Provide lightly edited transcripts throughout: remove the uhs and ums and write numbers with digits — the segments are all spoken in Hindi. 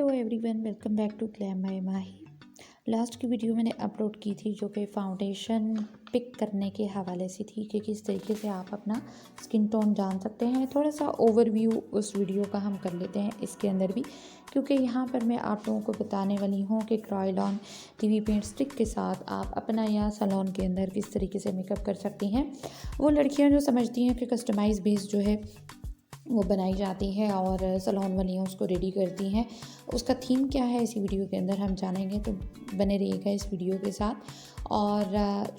Hello everyone, welcome back to glam by Mahi. Last की वीडियो मैंने अपलोड की थी जो कि फाउंडेशन पिक करने के हवाले से थी कि किस तरीके से आप अपना स्किन टोन जान सकते हैं। थोड़ा सा ओवरव्यू उस वीडियो का हम कर लेते हैं इसके अंदर भी, क्योंकि यहाँ पर मैं आप लोगों को बताने वाली हूँ कि क्रॉयलॉन टीवी पेंट स्टिक के साथ आप अपना या सैलून के अंदर किस तरीके से मेकअप कर सकती हैं। वो लड़कियाँ जो समझती हैं कि कस्टमाइज़ बेस जो है वो बनाई जाती है और सैलून वालियाँ उसको रेडी करती हैं, उसका थीम क्या है इसी वीडियो के अंदर हम जानेंगे। तो बने रहिएगा इस वीडियो के साथ और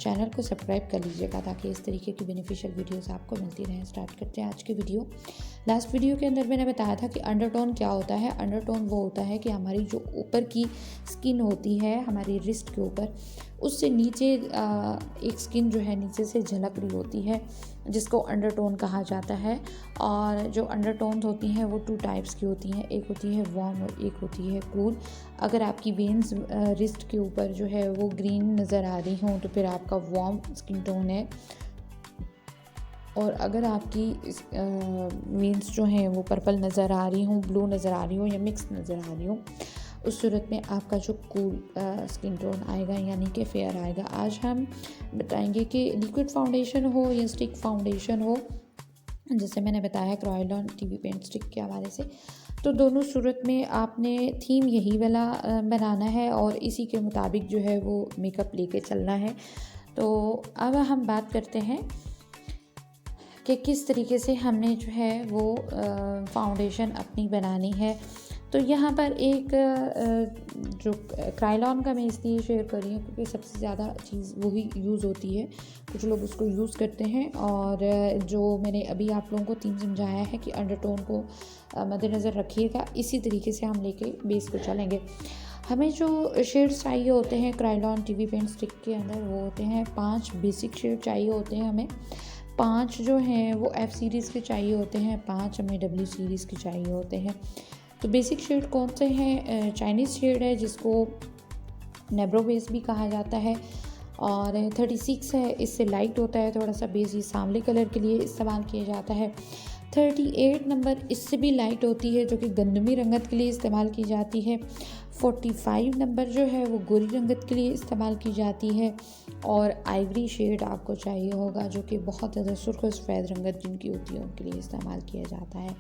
चैनल को सब्सक्राइब कर लीजिएगा ताकि इस तरीके की बेनिफिशियल वीडियोस आपको मिलती रहें। स्टार्ट करते हैं आज की वीडियो। लास्ट वीडियो के अंदर मैंने बताया था कि अंडरटोन क्या होता है। अंडरटोन वो होता है कि हमारी जो ऊपर की स्किन होती है हमारी रिस्ट के ऊपर, उससे नीचे एक स्किन जो है नीचे से झलक रही होती है, जिसको अंडरटोन कहा जाता है। और जो अंडरटोन होती हैं वो 2 टाइप्स की होती हैं, एक होती है वार्म और एक होती है कूल। अगर आपकी वेन्स रिस्ट के ऊपर जो है वो ग्रीन नज़र आ रही हों तो फिर आपका वार्म स्किन टोन है, और अगर आपकी वेन्स जो हैं वो पर्पल नज़र आ रही हों, ब्लू नज़र आ रही हो या मिक्स नज़र आ रही हो, उस सूरत में आपका जो कूल स्किन टोन आएगा यानी कि फेयर आएगा। आज हम बताएंगे कि लिक्विड फाउंडेशन हो या स्टिक फाउंडेशन हो, जैसे मैंने बताया क्रॉयलॉन टीवी पेंट स्टिक के हवाले से, तो दोनों सूरत में आपने थीम यही वाला बनाना है और इसी के मुताबिक जो है वो मेकअप लेके चलना है। तो अब हम बात करते हैं कि किस तरीके से हमने जो है वो फाउंडेशन अपनी बनानी है। तो यहाँ पर एक जो क्रायलॉन का मैं इसलिए शेयर कर रही हूँ क्योंकि सबसे ज़्यादा चीज़ वही यूज़ होती है, कुछ लोग उसको यूज़ करते हैं। और जो मैंने अभी आप लोगों को थीम समझाया है कि अंडरटोन को मद्देनज़र रखिएगा, इसी तरीके से हम लेके बेस को चलेंगे। हमें जो शेड्स चाहिए होते हैं क्रायलॉन टीवी पेंट स्टिक के अंदर, वो होते हैं 5 बेसिक शेड चाहिए होते हैं हमें। 5 जो हैं वो F सीरीज़ के चाहिए होते हैं, 5 हमें W सीरीज़ के चाहिए होते हैं। तो बेसिक शेड कौन से हैं? चाइनीज़ शेड है जिसको नेब्रो बेस भी कहा जाता है, और 36 है, इससे लाइट होता है थोड़ा सा बेस, ये सांवले कलर के लिए इस्तेमाल किया जाता है। 38 नंबर इससे भी लाइट होती है जो कि गंदमी रंगत के लिए इस्तेमाल की जाती है। 45 नंबर जो है वो गोरी रंगत के लिए इस्तेमाल की जाती है, और आइवरी शेड आपको चाहिए होगा जो कि बहुत ज़्यादा सुर्ख और सफ़ेद रंगत जिनकी होती है उनके लिए इस्तेमाल किया जाता है।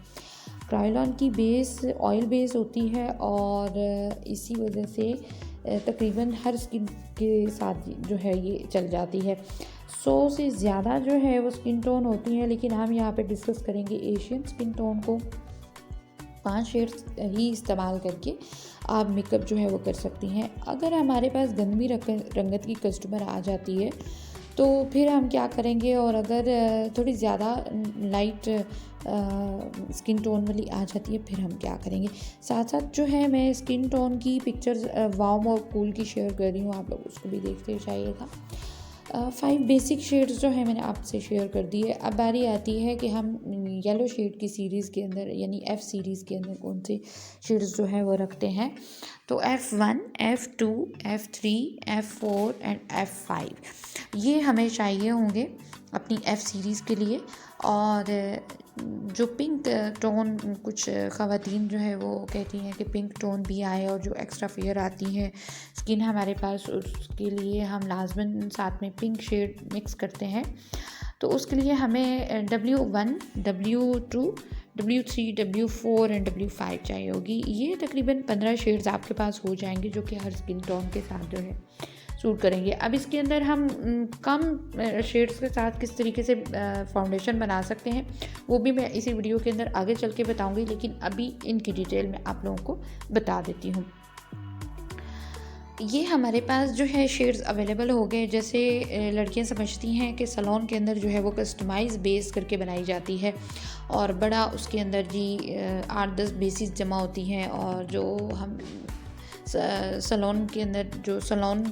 क्रॉयलॉन की बेस ऑयल बेस होती है और इसी वजह से तकरीबन हर स्किन के साथ जो है ये चल जाती है। 100 से ज़्यादा जो है वो स्किन टोन होती हैं, लेकिन हम यहाँ पे डिस्कस करेंगे एशियन स्किन टोन को। 5 शेड्स ही इस्तेमाल करके आप मेकअप जो है वो कर सकती हैं। अगर हमारे पास गंदमी रंगत की कस्टमर आ जाती है तो फिर हम क्या करेंगे, और अगर थोड़ी ज़्यादा लाइट स्किन टोन वाली आ जाती है फिर हम क्या करेंगे। साथ साथ जो है मैं स्किन टोन की पिक्चर्स वार्म और कूल की शेयर कर रही हूँ, आप लोग उसको भी देखते जाइएगा। 5 बेसिक शेड्स जो है मैंने आपसे शेयर कर दी है। अब बारी आती है कि हम येलो शेड की सीरीज़ के अंदर यानी F सीरीज़ के अंदर कौन से शेड्स जो है वो रखते हैं। तो F1, F2, F3, F4 and F5 ये हमें चाहिए होंगे अपनी F सीरीज़ के लिए। और जो पिंक टोन, कुछ ख़वातीन जो है वो कहती हैं कि पिंक टोन भी आए और जो एक्स्ट्रा फेयर आती है स्किन हमारे पास, उसके लिए हम लाजमन साथ में पिंक शेड मिक्स करते हैं। तो उसके लिए हमें W1, W2, W3, W4 and W5 चाहिए होगी। ये तकरीबन 15 शेड्स आपके पास हो जाएंगे जो कि हर स्किन टोन के साथ जो है सूट करेंगे। अब इसके अंदर हम कम शेड्स के साथ किस तरीके से फाउंडेशन बना सकते हैं वो भी मैं इसी वीडियो के अंदर आगे चल के बताऊँगी, लेकिन अभी इनकी डिटेल में आप लोगों को बता देती हूँ। ये हमारे पास जो है शेड्स अवेलेबल हो गए। जैसे लड़कियां समझती हैं कि सैलून के अंदर जो है वो कस्टमाइज़ बेस करके बनाई जाती है और बड़ा उसके अंदर जी 8-10 बेसिस जमा होती हैं, और जो हम सैलून के अंदर जो सैलून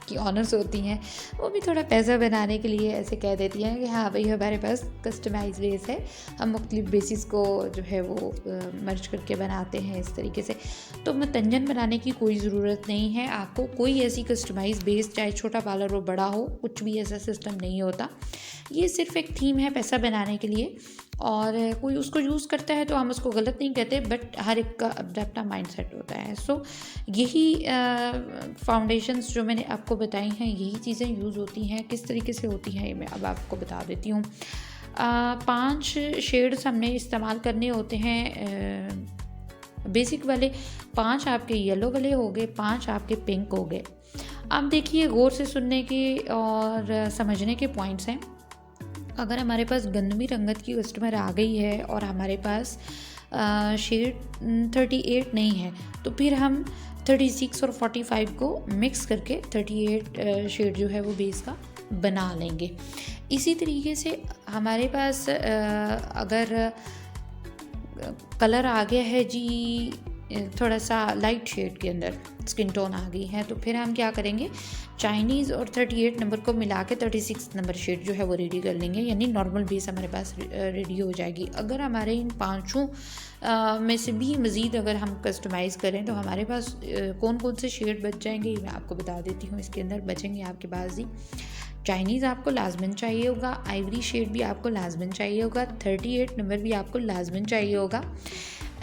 की ऑनर्स होती हैं वो भी थोड़ा पैसा बनाने के लिए ऐसे कह देती हैं कि हाँ भाई हमारे पास कस्टमाइज बेस है, हम मुख्तलिफ बेसिस को जो है वो मर्ज करके बनाते हैं इस तरीके से। तो मतंजन बनाने की कोई ज़रूरत नहीं है आपको, कोई ऐसी कस्टमाइज बेस चाहे छोटा पार्लर हो बड़ा हो, कुछ भी ऐसा सिस्टम नहीं होता। ये सिर्फ एक थीम है पैसा बनाने के लिए। और कोई उसको यूज़ करता है तो हम उसको गलत नहीं कहते, बट हर एक का अपना अपना माइंडसेट होता है। सो यही फाउंडेशंस जो मैंने आपको बताई हैं, यही चीज़ें यूज़ होती हैं। किस तरीके से होती हैं ये मैं अब आपको बता देती हूँ। 5 शेड्स हमने इस्तेमाल करने होते हैं बेसिक वाले। 5 आपके येलो वाले हो गए, 5 आपके पिंक हो गए। अब देखिए, गौर से सुनने के और समझने के पॉइंट्स हैं। अगर हमारे पास गंदमी रंगत की कस्टमर आ गई है और हमारे पास शेड 38 नहीं है, तो फिर हम 36 और 45 को मिक्स करके 38 शेड जो है वो बेस का बना लेंगे। इसी तरीके से हमारे पास अगर कलर आ गया है जी थोड़ा सा लाइट शेड के अंदर स्किन टोन आ गई है, तो फिर हम क्या करेंगे, चाइनीज़ और 38 नंबर को मिला के 36 नंबर शेड जो है वो रेडी कर लेंगे, यानी नॉर्मल बेस हमारे पास रेडी हो जाएगी। अगर हमारे इन पाँचों में से भी मज़ीद अगर हम कस्टमाइज़ करें तो हमारे पास कौन कौन से शेड बच जाएंगे ये मैं आपको बता देती हूँ। इसके अंदर बचेंगे आपके पास ही चाइनीज़ आपको लाजमन चाहिए होगा, आइवरी शेड भी आपको लाजमन चाहिए होगा, 38 नंबर भी आपको लाजमन चाहिए होगा,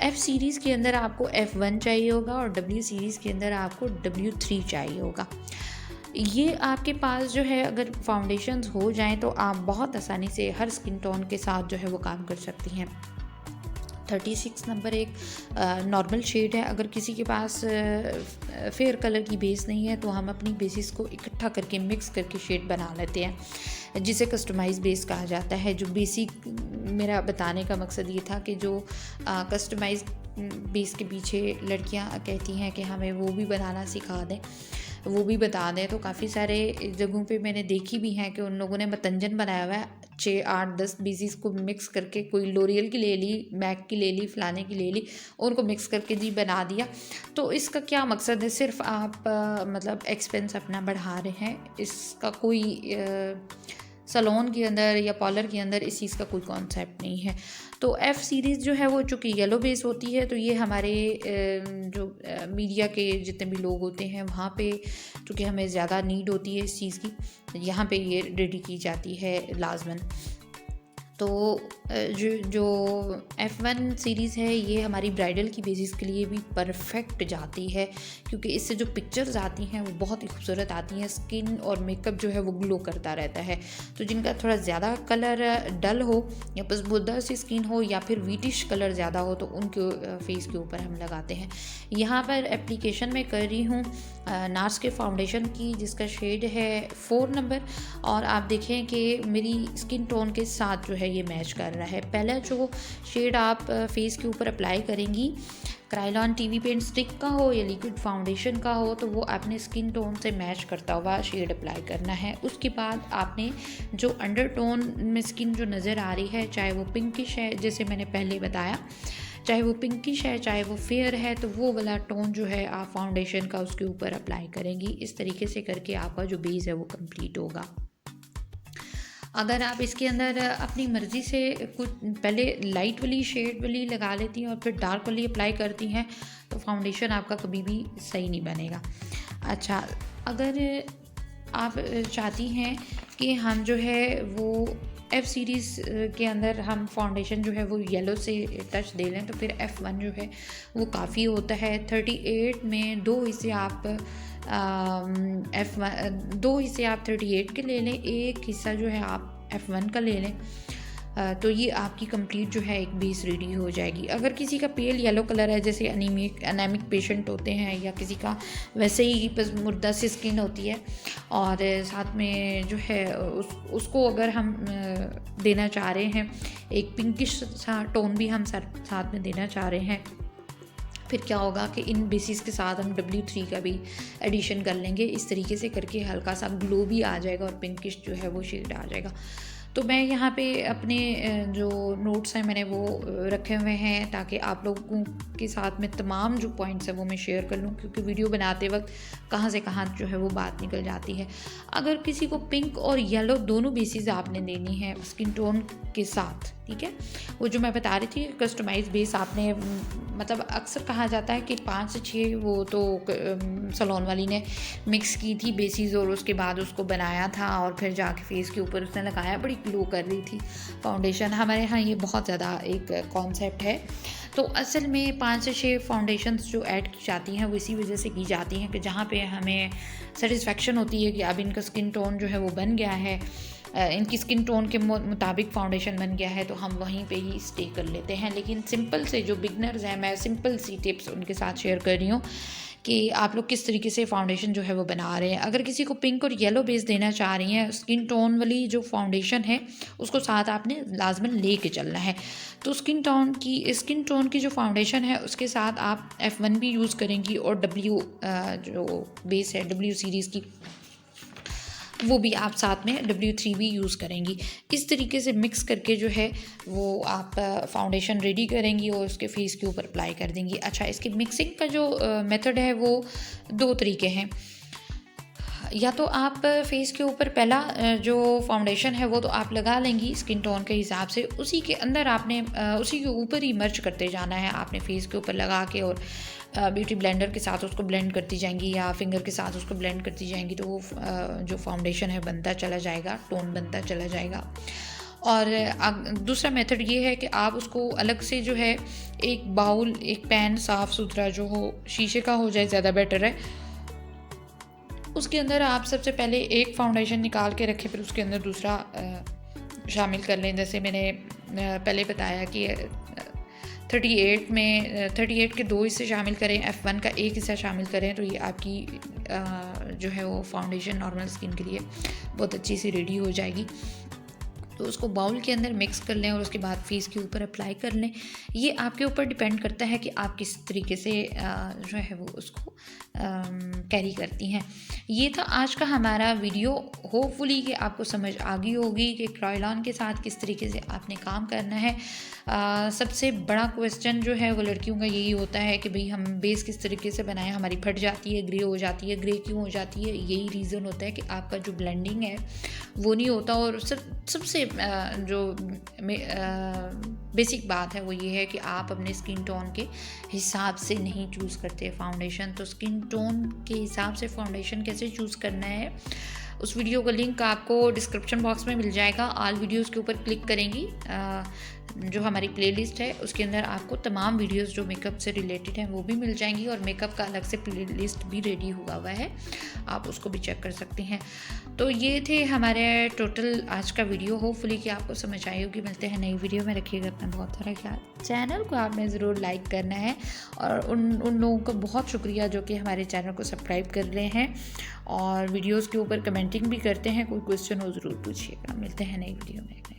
F सीरीज़ के अंदर आपको F1 चाहिए होगा और W सीरीज़ के अंदर आपको W3 चाहिए होगा। ये आपके पास जो है अगर फाउंडेशंस हो जाएं तो आप बहुत आसानी से हर स्किन टोन के साथ जो है वो काम कर सकती हैं। 36 नंबर एक नॉर्मल शेड है। अगर किसी के पास फेयर कलर की बेस नहीं है तो हम अपनी बेसिस को इकट्ठा करके मिक्स करके शेड बना लेते हैं, जिसे कस्टमाइज़ बेस कहा जाता है। जो बेसिक मेरा बताने का मकसद ये था कि जो कस्टमाइज़ बेस के पीछे लड़कियां कहती हैं कि हमें वो भी बनाना सिखा दें, वो भी बता दें, तो काफ़ी सारे जगहों पे मैंने देखी भी हैं कि उन लोगों ने मतंजन बनाया हुआ है 6, 8, 10 बेसिस को मिक्स करके, कोई लोरियल की ले ली, मैक की ले ली, फलाने की ले ली, उनको मिक्स करके जी बना दिया। तो इसका क्या मकसद है, सिर्फ आप मतलब एक्सपेंस अपना बढ़ा रहे हैं। इसका कोई सलोन के अंदर या पार्लर के अंदर इस चीज़ का कोई कॉन्सेप्ट नहीं है। तो F सीरीज़ जो है वो चूँकि येलो बेस होती है, तो ये हमारे जो मीडिया के जितने भी लोग होते हैं वहाँ पे चूँकि हमें ज़्यादा नीड होती है इस चीज़ की, यहाँ पे ये रेडी की जाती है लाजमन। तो जो F1 सीरीज़ है ये हमारी ब्राइडल की बेसिस के लिए भी परफेक्ट जाती है, क्योंकि इससे जो पिक्चर्स आती हैं वो बहुत ही खूबसूरत आती हैं। स्किन और मेकअप जो है वो ग्लो करता रहता है। तो जिनका थोड़ा ज़्यादा कलर डल हो या बसबुद्धा सी स्किन हो या फिर वीटिश कलर ज़्यादा हो तो उनके फेस के ऊपर हम लगाते हैं। यहाँ पर एप्लीकेशन मैं कर रही हूँ नार्स के फाउंडेशन की, जिसका शेड है 4 नंबर, और आप देखें कि मेरी स्किन टोन के साथ जो है ये मैच कर रहा है। पहला जो शेड आप फेस के ऊपर अप्लाई करेंगी, क्रायोलॉन टीवी पेंट स्टिक का हो या लिक्विड फाउंडेशन का हो, तो वो अपने स्किन टोन से मैच करता हुआ शेड अप्लाई करना है। उसके बाद आपने जो अंडरटोन में स्किन जो नज़र आ रही है, चाहे वो पिंकिश है जैसे मैंने पहले बताया, चाहे वो पिंकिश है चाहे वो फेयर है, तो वो वाला टोन जो है आप फाउंडेशन का उसके ऊपर अप्लाई करेंगी। इस तरीके से करके आपका जो बेस है वो कंप्लीट होगा। अगर आप इसके अंदर अपनी मर्ज़ी से कुछ पहले लाइट वाली शेड वाली लगा लेती हैं और फिर डार्क वाली अप्लाई करती हैं तो फाउंडेशन आपका कभी भी सही नहीं बनेगा। अच्छा, अगर आप चाहती हैं कि हम जो है वो F सीरीज़ के अंदर हम फाउंडेशन जो है वो येलो से टच दे लें, तो फिर F1 जो है वो काफ़ी होता है। 38 में 2 हिस्से आप F1 2 हिस्से आप 38 के ले लें, एक हिस्सा जो है आप F1 का ले लें, तो ये आपकी कंप्लीट जो है एक बेस रेडी हो जाएगी। अगर किसी का पेल येलो कलर है, जैसे एनीमिक पेशेंट होते हैं, या किसी का वैसे ही बस मुर्दा सी स्किन होती है और साथ में जो है उसको अगर हम देना चाह रहे हैं एक पिंकिश सा टोन भी हम साथ में देना चाह रहे हैं, फिर क्या होगा कि इन बेसिस के साथ हम W3 का भी एडिशन कर लेंगे। इस तरीके से करके हल्का सा ग्लो भी आ जाएगा और पिंकिश जो है वो शेड आ जाएगा। तो मैं यहाँ पे अपने जो नोट्स हैं मैंने वो रखे हुए हैं ताकि आप लोगों के साथ में तमाम जो पॉइंट्स हैं वो मैं शेयर कर लूँ, क्योंकि वीडियो बनाते वक्त कहाँ से कहाँ जो है वो बात निकल जाती है। अगर किसी को पिंक और येलो दोनों बेसिस आपने देनी है स्किन टोन के साथ, ठीक है, वो जो मैं बता रही थी कस्टमाइज बेस आपने, मतलब अक्सर कहा जाता है कि 5 से 6 वो तो सलोन वाली ने मिक्स की थी बेसिस और उसके बाद उसको बनाया था और फिर जाके फेस के ऊपर उसने लगाया, बड़ी ग्लो कर रही थी फाउंडेशन। हमारे यहाँ ये बहुत ज़्यादा एक कॉन्सेप्ट है। तो असल में 5 से 6 फाउंडेशंस जो ऐड की जाती हैं वो इसी वजह से की जाती हैं कि जहाँ पे हमें सेटिस्फेक्शन होती है कि अब इनका स्किन टोन जो है वो बन गया है, इनकी स्किन टोन के मुताबिक फाउंडेशन बन गया है, तो हम वहीं पे ही स्टे कर लेते हैं। लेकिन सिंपल से जो बिगनर्स हैं, मैं सिंपल सी टिप्स उनके साथ शेयर कर रही हूँ कि आप लोग किस तरीके से फाउंडेशन जो है वो बना रहे हैं। अगर किसी को पिंक और येलो बेस देना चाह रही हैं, स्किन टोन वाली जो फाउंडेशन है उसको साथ आपने लाजमन ले के चलना है। तो स्किन टोन की जो फाउंडेशन है उसके साथ आप F1 भी यूज़ करेंगी और W जो बेस है W सीरीज़ की वो भी आप साथ में W3 भी यूज़ करेंगी। इस तरीके से मिक्स करके जो है वो आप फाउंडेशन रेडी करेंगी और उसके फेस के ऊपर अप्लाई कर देंगी। अच्छा, इसकी मिक्सिंग का जो मेथड है वो 2 तरीके हैं। या तो आप फेस के ऊपर पहला जो फाउंडेशन है वो तो आप लगा लेंगी स्किन टोन के हिसाब से, उसी के अंदर आपने उसी के ऊपर ही मर्ज करते जाना है। आपने फेस के ऊपर लगा के और ब्यूटी ब्लेंडर के साथ उसको ब्लेंड करती जाएंगी या फिंगर के साथ उसको ब्लेंड करती जाएंगी, तो वो जो फाउंडेशन है बनता चला जाएगा, टोन बनता चला जाएगा। और दूसरा मेथड ये है कि आप उसको अलग से जो है एक बाउल, एक पैन साफ़ सुथरा जो हो, शीशे का हो जाए ज़्यादा बेटर है, उसके अंदर आप सबसे पहले एक फाउंडेशन निकाल के रखें, फिर उसके अंदर दूसरा शामिल कर लें। जैसे मैंने पहले बताया कि 38 के 2 हिस्से शामिल करें, F1 का 1 हिस्सा शामिल करें, तो ये आपकी जो है वो फाउंडेशन नॉर्मल स्किन के लिए बहुत अच्छी सी रेडी हो जाएगी। तो उसको बाउल के अंदर मिक्स कर लें और उसके बाद फेस के ऊपर अप्लाई कर लें। ये आपके ऊपर डिपेंड करता है कि आप किस तरीके से जो है वो उसको कैरी करती हैं। ये था आज का हमारा वीडियो। होपफुली कि आपको समझ आ गई होगी कि क्रॉयलॉन के साथ किस तरीके से आपने काम करना है। सबसे बड़ा क्वेश्चन जो है वो लड़कियों का यही होता है कि भाई हम बेस किस तरीके से बनाएं, हमारी फट जाती है, ग्रे हो जाती है। ग्रे क्यों हो जाती है? यही रीज़न होता है कि आपका जो ब्लेंडिंग है वो नहीं होता। और सबसे जो बेसिक बात है वो ये है कि आप अपने स्किन टोन के हिसाब से नहीं चूज़ करते फाउंडेशन। तो स्किन टोन के हिसाब से फाउंडेशन कैसे चूज़ करना है, उस वीडियो का लिंक आपको डिस्क्रिप्शन बॉक्स में मिल जाएगा। ऑल वीडियोस के ऊपर क्लिक करेंगी, जो हमारी प्लेलिस्ट है उसके अंदर आपको तमाम वीडियोस जो मेकअप से रिलेटेड हैं वो भी मिल जाएंगी, और मेकअप का अलग से प्लेलिस्ट भी रेडी हुआ है, आप उसको भी चेक कर सकती हैं। तो ये थे हमारे टोटल आज का वीडियो। होपफुली कि आपको समझ आई होगी। मिलते हैं नई वीडियो में। रखिएगा अपना बहुत सारा ख्याल। चैनल को आपने ज़रूर लाइक करना है, और उन लोगों का बहुत शुक्रिया जो कि हमारे चैनल को सब्सक्राइब कर रहे हैं और वीडियोज़ के ऊपर कमेंटिंग भी करते हैं। कोई क्वेश्चन हो ज़रूर पूछिएगा। मिलते हैं नई वीडियो में।